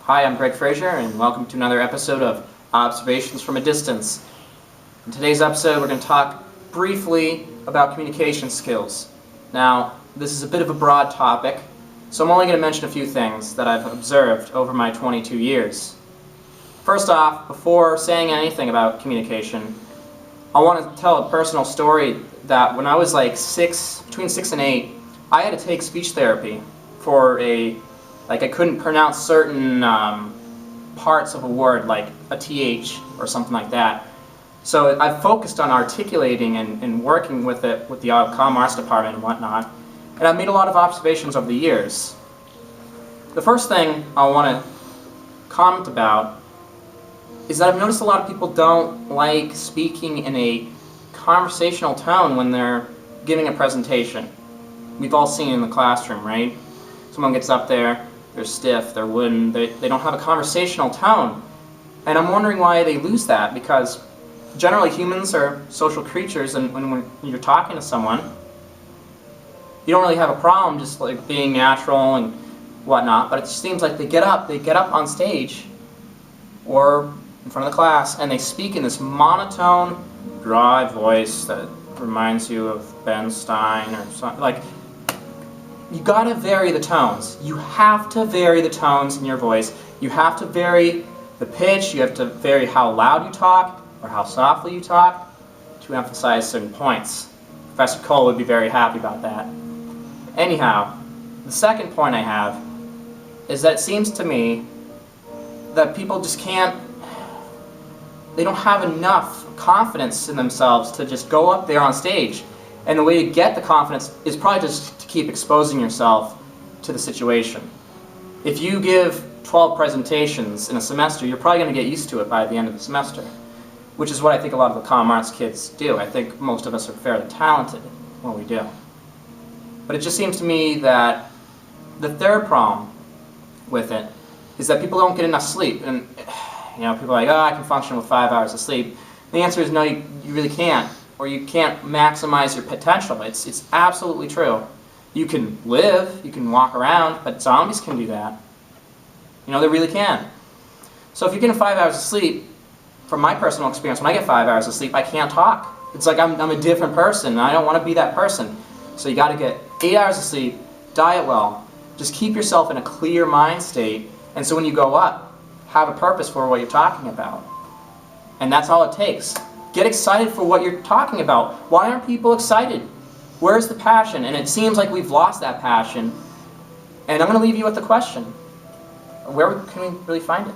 Hi, I'm Greg Frazier, and welcome to another episode of Observations from a Distance. In today's episode, we're going to talk briefly about communication skills. Now, this is a bit of a broad topic, so I'm only going to mention a few things that I've observed over my 22 years. First off, before saying anything about communication, I want to tell a personal story that when I was between 6 and 8, I had to take speech therapy for I couldn't pronounce certain parts of a word, like a TH or something like that. So I focused on articulating and working with it with the Common Arts department and whatnot, and I've made a lot of observations over the years. The first thing I want to comment about is that I've noticed a lot of people don't like speaking in a conversational tone when they're giving a presentation. We've all seen it in the classroom, right? Someone gets up there, they're stiff, they're wooden, they don't have a conversational tone. And I'm wondering why they lose that, because generally humans are social creatures, and when you're talking to someone, you don't really have a problem just like being natural and whatnot, but it just seems like they get up on stage or in front of the class and they speak in this monotone, dry voice that reminds you of Ben Stein or something. You gotta vary the tones. You have to vary the tones in your voice. You have to vary the pitch. You have to vary how loud you talk or how softly you talk to emphasize certain points. Professor Cole would be very happy about that. Anyhow, the second point I have is that it seems to me that people just they don't have enough confidence in themselves to just go up there on stage. And the way to get the confidence is probably just to keep exposing yourself to the situation. If you give 12 presentations in a semester, you're probably going to get used to it by the end of the semester, which is what I think a lot of the Common Arts kids do. I think most of us are fairly talented in what we do. But it just seems to me that the third problem with it is that people don't get enough sleep. And people are like, oh, I can function with 5 hours of sleep. The answer is no, you really can't. Or you can't maximize your potential. It's absolutely true. You can live, you can walk around, but zombies can do that. They really can. So if you're getting 5 hours of sleep, from my personal experience, when I get 5 hours of sleep, I can't talk. It's like I'm a different person, and I don't want to be that person. So you got to get 8 hours of sleep, diet well, just keep yourself in a clear mind state, and so when you go up, have a purpose for what you're talking about. And that's all it takes. Get excited for what you're talking about. Why aren't people excited? Where's the passion? And it seems like we've lost that passion. And I'm going to leave you with the question. Where can we really find it?